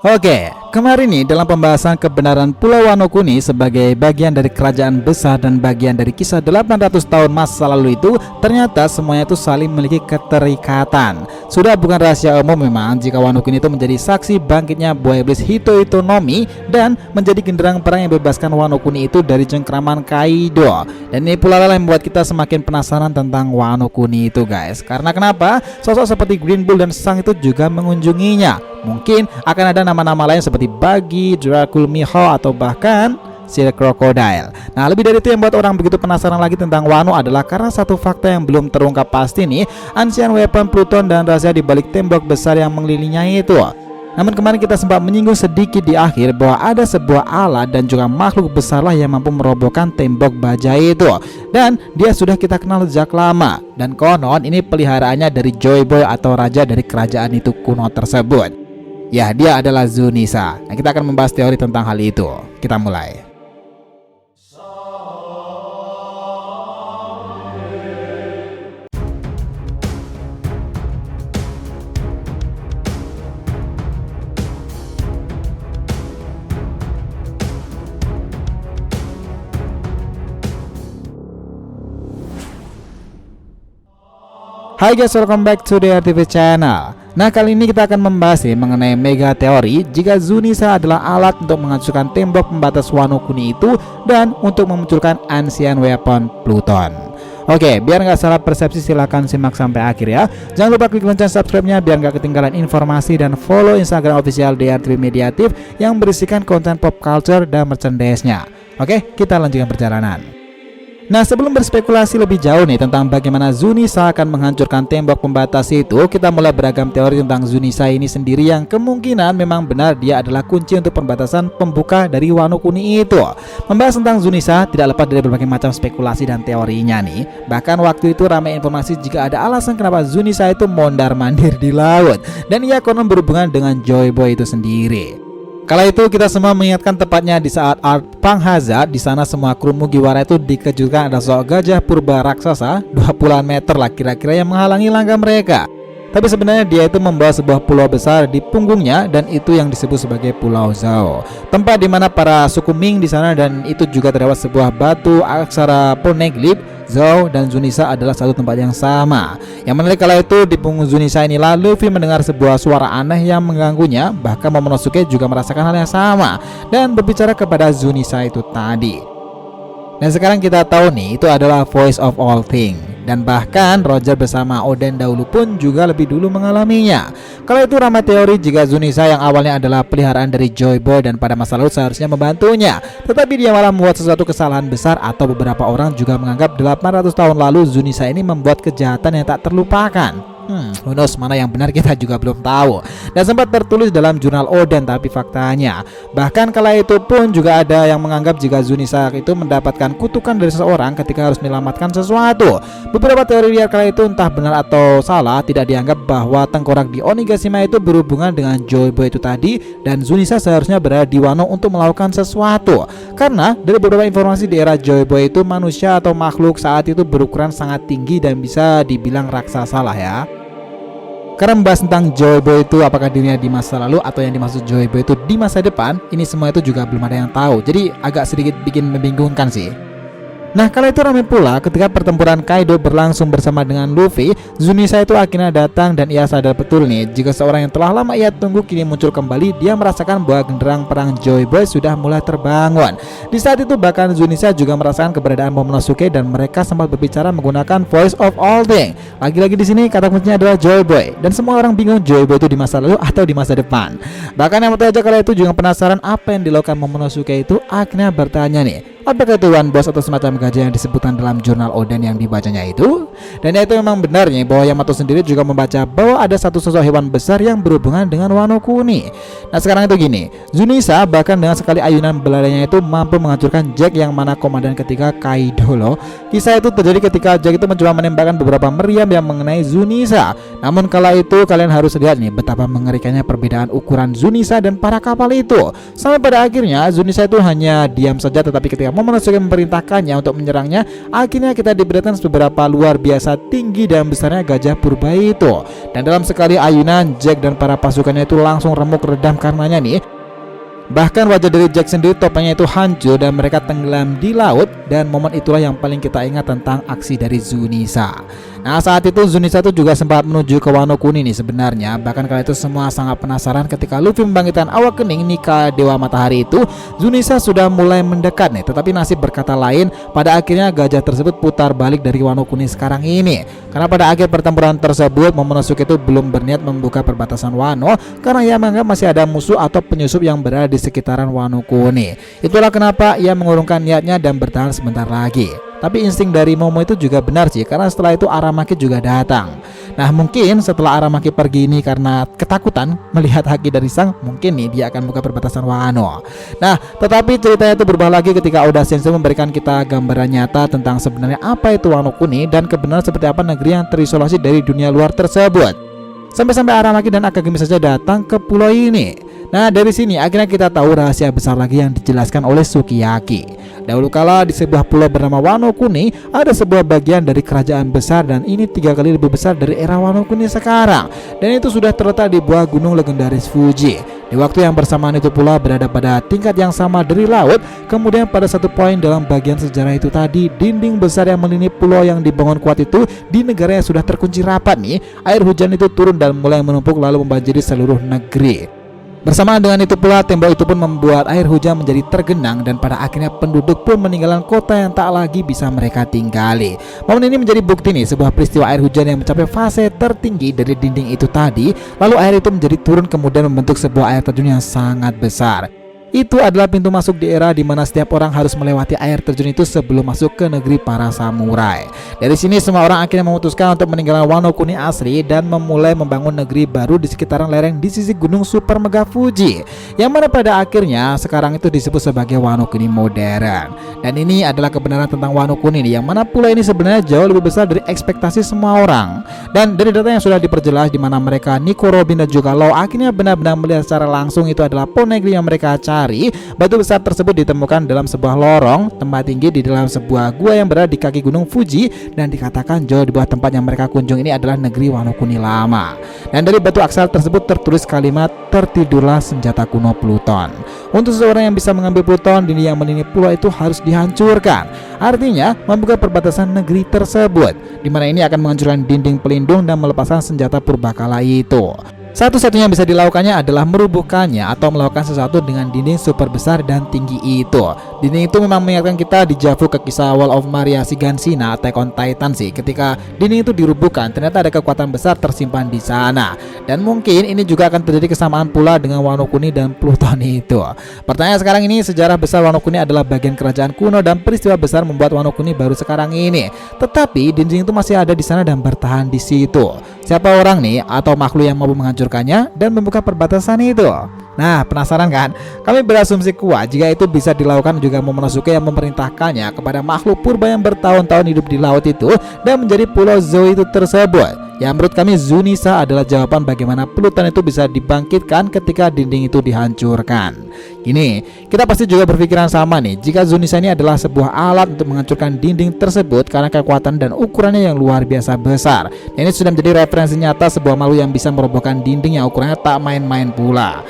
Oke, kemarin nih dalam pembahasan kebenaran Pulau Wano Kuni sebagai bagian dari kerajaan besar dan bagian dari kisah 800 tahun masa lalu itu, ternyata semuanya itu saling memiliki keterikatan. Sudah bukan rahasia umum memang jika Wano Kuni itu menjadi saksi bangkitnya buaya iblis Hito-Hitonomi dan menjadi genderang perang yang bebaskan Wano Kuni itu dari cengkraman Kaido. Dan ini pula yang membuat kita semakin penasaran tentang Wano Kuni itu guys. Karena kenapa? Sosok seperti Green Bull dan Sang itu juga mengunjunginya. Mungkin akan ada nama-nama lain seperti Buggy, Dracul Miho, atau bahkan Sea Crocodile. Nah, lebih dari itu yang membuat orang begitu penasaran lagi tentang Wano adalah karena satu fakta yang belum terungkap pasti nih, Ancient Weapon Pluton dan rahasia di balik tembok besar yang mengelilinginya itu. Namun kemarin kita sempat menyinggung sedikit di akhir bahwa ada sebuah alat dan juga makhluk besarlah yang mampu merobohkan tembok baja itu. Dan dia sudah kita kenal sejak lama. Dan konon ini peliharaannya dari Joy Boy atau raja dari kerajaan itu kuno tersebut. Ya, dia adalah Zunisa. Nah, kita akan membahas teori tentang hal itu. Kita mulai. Hai guys, welcome back to the RTV channel. Nah, kali ini kita akan membahas mengenai mega teori jika Zunisa adalah alat untuk menghancurkan tembok pembatas Wano Kuni itu dan untuk memunculkan Ancient Weapon Pluton. Oke, biar nggak salah persepsi silahkan simak sampai akhir ya. Jangan lupa klik lonceng subscribe-nya biar nggak ketinggalan informasi dan follow Instagram official DR3 Mediatif yang berisikan konten pop culture dan merchandise-nya. Oke, kita lanjutkan perjalanan. Nah, sebelum berspekulasi lebih jauh nih tentang bagaimana Zunisa akan menghancurkan tembok pembatas itu, kita mulai beragam teori tentang Zunisa ini sendiri yang kemungkinan memang benar dia adalah kunci untuk pembatasan pembuka dari Wano Kuni itu. Membahas tentang Zunisa tidak lepas dari berbagai macam spekulasi dan teorinya nih. Bahkan waktu itu ramai informasi jika ada alasan kenapa Zunisa itu mondar-mandir di laut dan ia konon berhubungan dengan Joy Boy itu sendiri. Kala itu kita semua mengingatkan tepatnya di saat Art Panghaza, di sana semua kru Mugiwara itu dikejutkan ada sosok gajah purba raksasa 20 meter lah kira-kira yang menghalangi langkah mereka. Tapi sebenarnya dia itu membawa sebuah pulau besar di punggungnya dan itu yang disebut sebagai Pulau Zhao. Tempat di mana para suku Ming di sana dan itu juga terdapat sebuah batu aksara poneglyph. Zhao dan Zunisa adalah satu tempat yang sama. Yang menarik kala itu di punggung Zunisa inilah Luffy mendengar sebuah suara aneh yang mengganggunya. Bahkan Momonosuke juga merasakan hal yang sama dan berbicara kepada Zunisa itu tadi. Dan sekarang kita tahu nih itu adalah voice of all thing. Dan bahkan Roger bersama Oden dahulu pun juga lebih dulu mengalaminya. Kalau itu ramai teori jika Zunisa yang awalnya adalah peliharaan dari Joy Boy dan pada masa lalu seharusnya membantunya, tetapi dia malah membuat sesuatu kesalahan besar atau beberapa orang juga menganggap 800 tahun lalu Zunisa ini membuat kejahatan yang tak terlupakan. Who knows, mana yang benar kita juga belum tahu. Dan sempat tertulis dalam jurnal Oden tapi faktanya bahkan kala itu pun juga ada yang menganggap jika Zunisa itu mendapatkan kutukan dari seseorang ketika harus menyelamatkan sesuatu. Beberapa teori liar kala itu entah benar atau salah tidak dianggap bahwa tengkorak di Onigashima itu berhubungan dengan Joy Boy itu tadi dan Zunisa seharusnya berada di Wano untuk melakukan sesuatu. Karena dari beberapa informasi di era Joy Boy itu manusia atau makhluk saat itu berukuran sangat tinggi dan bisa dibilang raksasa lah ya. Karena membahas tentang Joy Boy itu apakah dirinya di masa lalu atau yang dimaksud Joy Boy itu di masa depan, ini semua itu juga belum ada yang tahu. Jadi agak sedikit bikin membingungkan sih. Nah, kala itu ramai pula ketika pertempuran Kaido berlangsung bersama dengan Luffy, Zunisa itu akhirnya datang dan ia sadar betul nih jika seorang yang telah lama ia tunggu kini muncul kembali. Dia merasakan bahwa genderang perang Joy Boy sudah mulai terbangun. Di saat itu bahkan Zunisa juga merasakan keberadaan Momonosuke dan mereka sempat berbicara menggunakan voice of all thing. Lagi-lagi di sini kata kuncinya adalah Joy Boy dan semua orang bingung Joy Boy itu di masa lalu atau di masa depan. Bahkan yang aja kala itu juga penasaran apa yang dilakukan Momonosuke itu akhirnya bertanya nih, apakah itu One Boss atau semacam gajah yang disebutkan dalam jurnal Oden yang dibacanya itu? Dan itu memang benarnya bahwa Yamato sendiri juga membaca bahwa ada satu sosok hewan besar yang berhubungan dengan Wano Kuni. Nah sekarang itu gini, Zunisa bahkan dengan sekali ayunan belalainya itu mampu menghancurkan Jack yang mana komandan ketiga Kaido loh. Kisah itu terjadi ketika Jack itu mencoba menembakkan beberapa meriam yang mengenai Zunisa. Namun kala itu kalian harus lihat nih betapa mengerikannya perbedaan ukuran Zunisa dan para kapal itu. Sampai pada akhirnya Zunisa itu hanya diam saja, tetapi ketika Momonosuke memerintahkannya untuk menyerangnya. Akhirnya kita diberikan beberapa luar biasa tinggi dan besarnya gajah purba itu. Dan dalam sekali ayunan, Jack dan para pasukannya itu langsung remuk redam karenanya nih. Bahkan wajah dari Jack sendiri topengnya itu hancur dan mereka tenggelam di laut. Dan momen itulah yang paling kita ingat tentang aksi dari Zunisa. Nah, saat itu Zunisa itu juga sempat menuju ke Wano Kuni nih sebenarnya. Bahkan kala itu semua sangat penasaran ketika Luffy membangkitkan awak kening Nika Dewa Matahari itu. Zunisa sudah mulai mendekat nih, tetapi nasib berkata lain. Pada akhirnya gajah tersebut putar balik dari Wano Kuni sekarang ini. Karena pada akhir pertempuran tersebut Momonosuke itu belum berniat membuka perbatasan Wano, karena ia menganggap masih ada musuh atau penyusup yang berada di sekitaran Wano Kuni. Itulah kenapa ia mengurungkan niatnya dan bertahan sebentar lagi. Tapi insting dari Momo itu juga benar sih, karena setelah itu Aramaki juga datang. Nah, mungkin setelah Aramaki pergi ini karena ketakutan melihat haki dari Sang, mungkin nih dia akan buka perbatasan Wano. Nah, tetapi ceritanya itu berubah lagi ketika Oda Sensei memberikan kita gambaran nyata tentang sebenarnya apa itu Wano Kuni dan kebenaran seperti apa negeri yang terisolasi dari dunia luar tersebut. Sampai-sampai Aramaki dan Akagami saja datang ke pulau ini. Nah, dari sini akhirnya kita tahu rahasia besar lagi yang dijelaskan oleh Sukiyaki. Dahulu kala di sebuah pulau bernama Wano Kuni ada sebuah bagian dari kerajaan besar, dan ini 3 kali lebih besar dari era Wano Kuni sekarang. Dan itu sudah terletak di bawah gunung legendaris Fuji. Di waktu yang bersamaan itu pula berada pada tingkat yang sama dari laut. Kemudian pada satu poin dalam bagian sejarah itu tadi, dinding besar yang melindungi pulau yang dibangun kuat itu di negara yang sudah terkunci rapat nih, air hujan itu turun dan mulai menumpuk lalu membanjiri seluruh negeri. Bersamaan dengan itu pula tembok itu pun membuat air hujan menjadi tergenang, dan pada akhirnya penduduk pun meninggalkan kota yang tak lagi bisa mereka tinggali. Momen ini menjadi bukti nih sebuah peristiwa air hujan yang mencapai fase tertinggi dari dinding itu tadi. Lalu air itu menjadi turun kemudian membentuk sebuah air terjun yang sangat besar. Itu adalah pintu masuk di era di mana setiap orang harus melewati air terjun itu sebelum masuk ke negeri para samurai. Dari sini semua orang akhirnya memutuskan untuk meninggalkan Wano Kuni asli dan memulai membangun negeri baru di sekitaran lereng di sisi gunung super mega Fuji, yang mana pada akhirnya sekarang itu disebut sebagai Wano Kuni modern. Dan ini adalah kebenaran tentang Wano Kuni nih, yang mana pulau ini sebenarnya jauh lebih besar dari ekspektasi semua orang. Dan dari data yang sudah diperjelas di mana mereka Nico, Robin dan juga Law akhirnya benar-benar melihat secara langsung itu adalah Poneglyph yang mereka cari. Batu besar tersebut ditemukan dalam sebuah lorong tempat tinggi di dalam sebuah gua yang berada di kaki gunung Fuji, dan dikatakan jauh di bawah tempat yang mereka kunjung ini adalah negeri Wano Kuni lama. Dan dari batu aksara tersebut tertulis kalimat tertidurlah senjata kuno Pluton. Untuk seseorang yang bisa mengambil Pluton, dinding yang melindungi pulau itu harus dihancurkan. Artinya membuka perbatasan negeri tersebut, di mana ini akan menghancurkan dinding pelindung dan melepaskan senjata purbakala itu. Satu-satunya yang bisa dilakukannya adalah merubuhkannya atau melakukan sesuatu dengan dinding super besar dan tinggi itu. Dinding itu memang mengingatkan kita di Javu ke kisah Wall of Maria Shiganshina Attack on Titan sih. Ketika dinding itu dirubuhkan, ternyata ada kekuatan besar tersimpan di sana. Dan mungkin ini juga akan terjadi kesamaan pula dengan Wano Kuni dan Pluton itu. Pertanyaan sekarang ini, sejarah besar Wano Kuni adalah bagian kerajaan kuno dan peristiwa besar membuat Wano Kuni baru sekarang ini. Tetapi dinding itu masih ada di sana dan bertahan di situ. Siapa orang nih atau makhluk yang mau menghancurkannya dan membuka perbatasan itu? Nah, penasaran kan? Kami berasumsi kuat jika itu bisa dilakukan juga Momonosuke yang memerintahkannya kepada makhluk purba yang bertahun-tahun hidup di laut itu dan menjadi pulau Zou itu tersebut. Ya, menurut kami Zunisa adalah jawaban bagaimana Pluton itu bisa dibangkitkan ketika dinding itu dihancurkan. Gini, kita pasti juga berpikiran sama nih, jika Zunisa ini adalah sebuah alat untuk menghancurkan dinding tersebut karena kekuatan dan ukurannya yang luar biasa besar. Dan ini sudah menjadi referensi nyata sebuah makhluk yang bisa merobohkan dinding yang ukurannya tak main-main pula.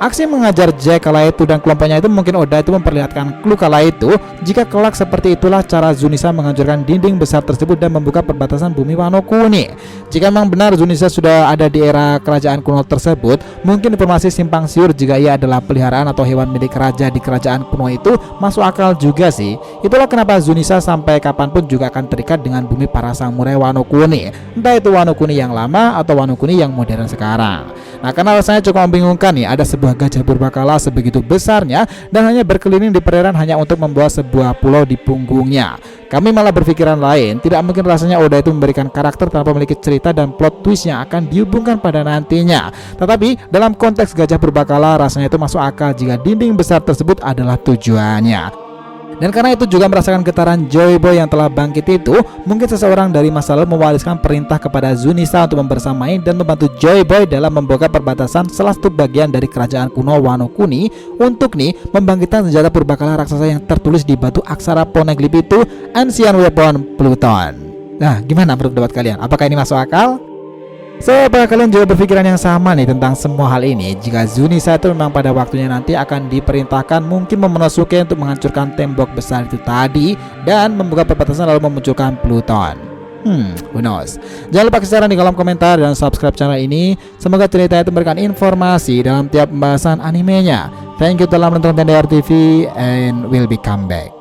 Aksi mengajar Jack kala itu dan kelompoknya itu mungkin Oda itu memperlihatkan clue kala itu jika kelak seperti itulah cara Zunisa menghancurkan dinding besar tersebut dan membuka perbatasan bumi Wano Kuni. Jika memang benar Zunisa sudah ada di era kerajaan kuno tersebut, mungkin informasi simpang siur jika ia adalah peliharaan atau hewan milik raja di kerajaan kuno itu masuk akal juga sih. Itulah kenapa Zunisa sampai kapanpun juga akan terikat dengan bumi para samurai Wano Kuni, entah itu Wano Kuni yang lama atau Wano Kuni yang modern sekarang. Nah, karena rasanya cukup membingungkan nih, ada sebuah gajah purbakala sebegitu besarnya dan hanya berkeliling di perairan hanya untuk membawa sebuah pulau di punggungnya. Kami malah berpikiran lain, tidak mungkin rasanya Oda itu memberikan karakter tanpa memiliki cerita dan plot twist yang akan dihubungkan pada nantinya. Tetapi dalam konteks gajah purbakala rasanya itu masuk akal jika dinding besar tersebut adalah tujuannya. Dan karena itu juga merasakan getaran Joy Boy yang telah bangkit itu, mungkin seseorang dari masa lalu mewariskan perintah kepada Zunisa untuk membersamai dan membantu Joy Boy dalam membuka perbatasan salah satu bagian dari kerajaan kuno Wano Kuni untuk membangkitkan senjata purbakala raksasa yang tertulis di batu aksara poneglyph itu, Ancient Weapon Pluton. Nah, gimana menurut pendapat kalian? Apakah ini masuk akal? So, apakah kalian juga berpikiran yang sama tentang semua hal ini? Jika Zunisa itu memang pada waktunya nanti akan diperintahkan mungkin Momonosuke untuk menghancurkan tembok besar itu tadi dan membuka perbatasan lalu memunculkan Pluton. Who knows? Jangan lupa kasih saran di kolom komentar dan subscribe channel ini. Semoga cerita itu memberikan informasi dalam tiap pembahasan animenya. Thank you telah menonton TDR TV and we'll be come back.